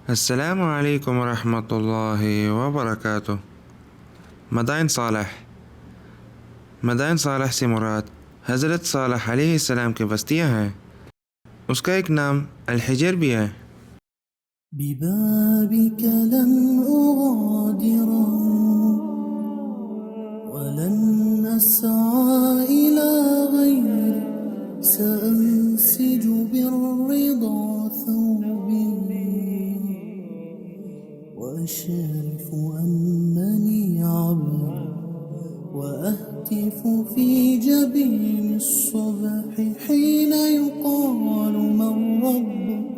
السلام علیکم ورحمۃ اللہ وبرکاتہ۔ مدائن صالح۔ مدائن صالح سے مراد حضرت صالح علیہ السلام کی بستیاں ہیں۔ اس کا ایک نام الحجر بھی ہے۔ ببابك لن أغادر ولن أسعى إلى غيرك سأنسج بالرضا ثوبي وأشرف أنني عبد وأهتف في جبين الصبح حين يقال من ربك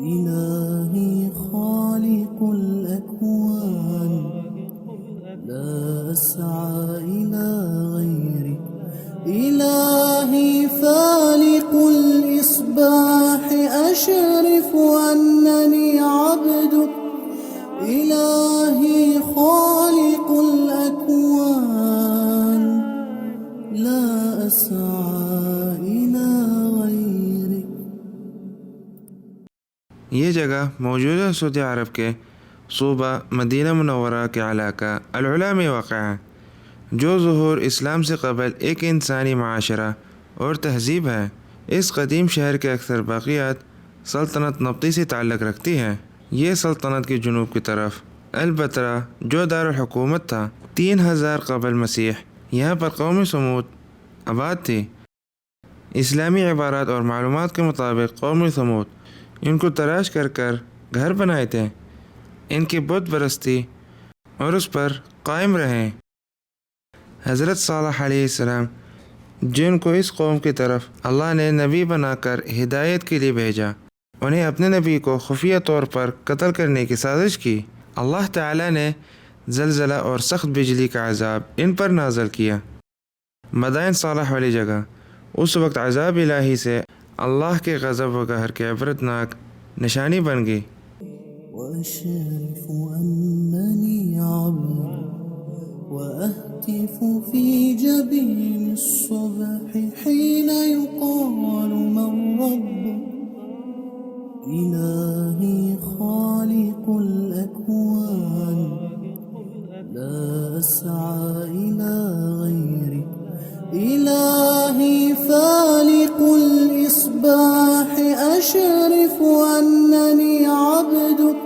إلهي خالق الأكوان لا أسعى إلى غيرك إلهي فالق الإصباح أشرف أنني عبدك إلهي خالق الأكوان لا أسعى إلى غيرك۔ یہ جگہ موجودہ سعودی عرب کے صوبہ مدینہ منورہ کے علاقہ العلا میں واقع ہے، جو ظہور اسلام سے قبل ایک انسانی معاشرہ اور تہذیب ہے۔ اس قدیم شہر کے اکثر باقیات سلطنت نبطی سے تعلق رکھتی ہیں۔ یہ سلطنت کے جنوب کی طرف البترا جو دارالحکومت تھا 3000 قبل مسیح، یہاں پر قوم سمود آباد تھی۔ اسلامی عبارات اور معلومات کے مطابق قوم سمود ان کو تراش کر گھر بنائے تھے، ان کی بت پرستی اور اس پر قائم رہے۔ حضرت صالح علیہ السلام جن کو اس قوم کی طرف اللہ نے نبی بنا کر ہدایت کے لیے بھیجا، انہیں اپنے نبی کو خفیہ طور پر قتل کرنے کی سازش کی۔ اللہ تعالیٰ نے زلزلہ اور سخت بجلی کا عذاب ان پر نازل کیا۔ مدائن صالح والی جگہ اس وقت عذاب الہی سے اللہ کے غضب و قہر کی عبرتناک نشانی بن گئی۔ وأشرف أنني عبد وأهتف في جبين الصبح حين يقال من ربك إلهي خالق الأكوان لا أسعى إلى غيرك إلهي فالق الإصباح أشرف أنني عبدك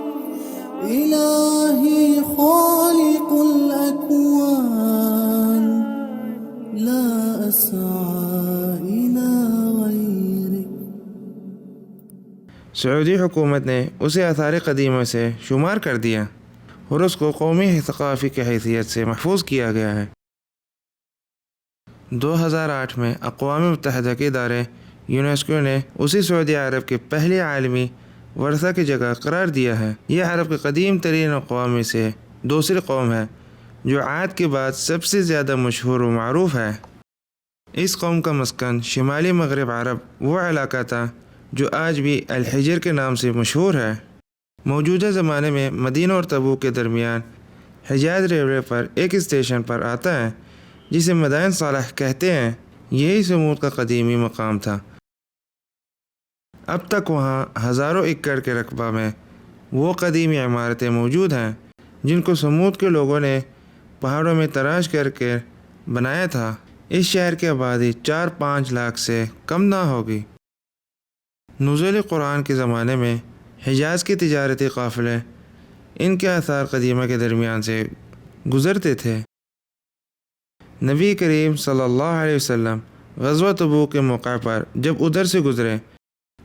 إلهي خالق الأكوان لا أسعى إلى غيرك۔ سعودی حکومت نے اسے آثار قدیمہ سے شمار کر دیا اور اس کو قومی ثقافتی کی حیثیت سے محفوظ کیا گیا ہے۔ 2008 میں اقوام متحدہ کے ادارے یونیسکو نے اسی سعودی عرب کے پہلے عالمی ورثہ کی جگہ قرار دیا ہے۔ یہ عرب کے قدیم ترین اقوام میں سے دوسری قوم ہے جو عاد کے بعد سب سے زیادہ مشہور و معروف ہے۔ اس قوم کا مسکن شمالی مغرب عرب وہ علاقہ تھا جو آج بھی الحجر کے نام سے مشہور ہے۔ موجودہ زمانے میں مدینہ اور تبوک کے درمیان حجاز ریلوے پر ایک اسٹیشن پر آتا ہے جسے مدائن صالح کہتے ہیں۔ یہی سمود کا قدیمی مقام تھا۔ اب تک وہاں ہزاروں ایکڑ کے رقبہ میں وہ قدیمی عمارتیں موجود ہیں جن کو سمود کے لوگوں نے پہاڑوں میں تراش کر کے بنایا تھا۔ اس شہر کی آبادی 4-5 لاکھ سے کم نہ ہوگی۔ نزول قرآن کے زمانے میں حجاز کے تجارتی قافلے ان کے آثار قدیمہ کے درمیان سے گزرتے تھے۔ نبی کریم صلی اللہ علیہ وسلم غزوہ تبوک کے موقع پر جب ادھر سے گزرے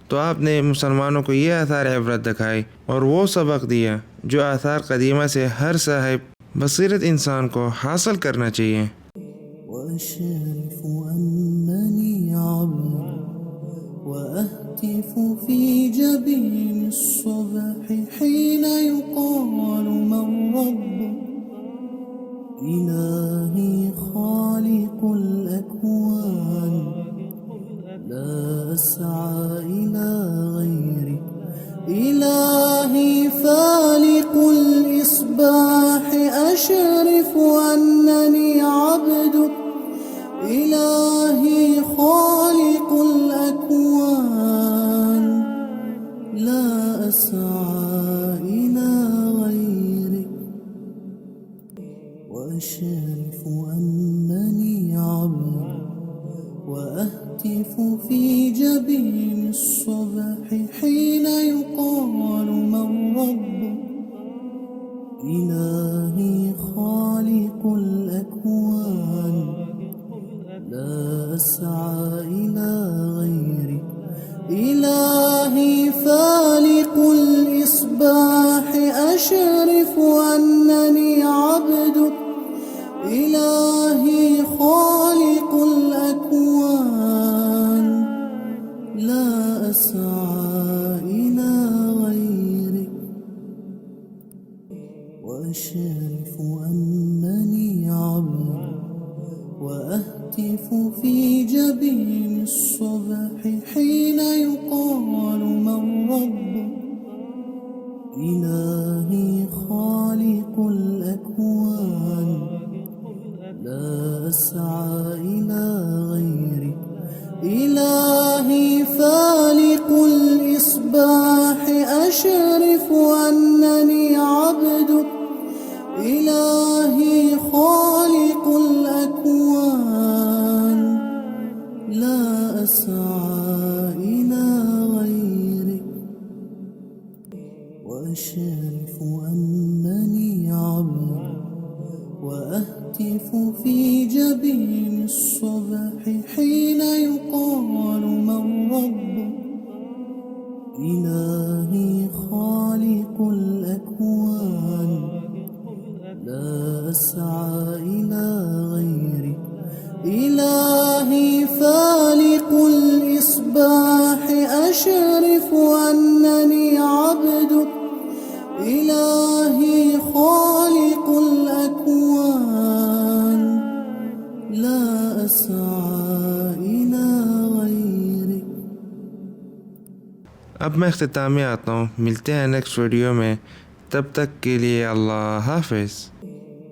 تو آپ نے مسلمانوں کو یہ آثار عبرت دکھائی اور وہ سبق دیا جو آثار قدیمہ سے ہر صاحب بصیرت انسان کو حاصل کرنا چاہیے۔ وأشرف أنني عبد وأهتف في جبين الصبح حين يقال من ربك إلهي خالق الأكوان لا أسعى إلى غيرك إلهي فالق الإصباح أشرف أنني عبدك إلهي خالق الأكوان لا أسعى إلى غيرك وأشرف أنني عبد وأهتف في جبين الصبح حين يقال من ربك إلهي خالق الأكوان لا أسعى إلى غيرك إلهي فالق الإصباح أشرف أنني عبدك إلهي خالق الأكوان لا أسعى إلى غيرك وأشرف أنني عبد وأهتف في جبين الصبح حين يقال من ربك إلهي خالق الأكوان لا أسعى إلى غيرك إلهي فالق الإصباح أشرف أنني عبدك إلهي خالق الأكوان لا أسعى إلى غيرك وأشرف أنني عبد وأهتف في جبين الصبح حين يقال من ربك إلهي خالق الأكوان لا أسعى إلى غيرك إلهي فالق الإصباح أشرف أنني عبدك إلهي خالق الأكوان لا أسعى إلى غيرك. अब मैं इख्तितामी आता हूँ। मिलते हैं नेक्स्ट वीडियो में, तब तक के लिए अल्लाह हाफिज़।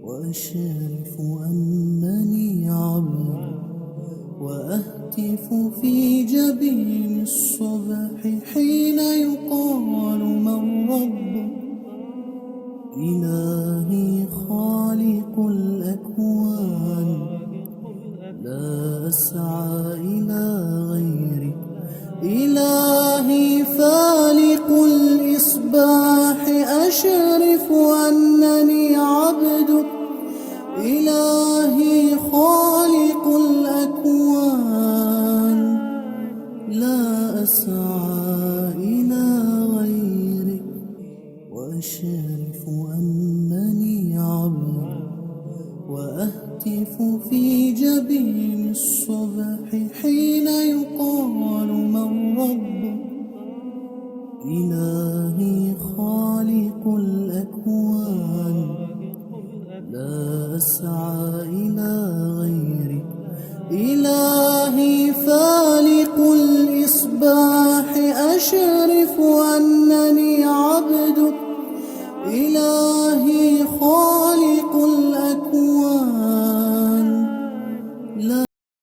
وأشرف أنني عبد وأهتف في جبين الصبح حين يقال من ربك إلهي خالق الأكوان لا أسعى إلى غيرك إلهي فالق الإصباح أشرف أنني عبدك إلهي خالق الأكوان لا أسعى إلى غيرك وأشرف أنني عبد وأهتف في جبين الصبح حين يقال من ربك إلهي خالق الأكوان لا أسعى إلى غيرك إلهي فالق الإصباح أشرف أنني عبدك إلهي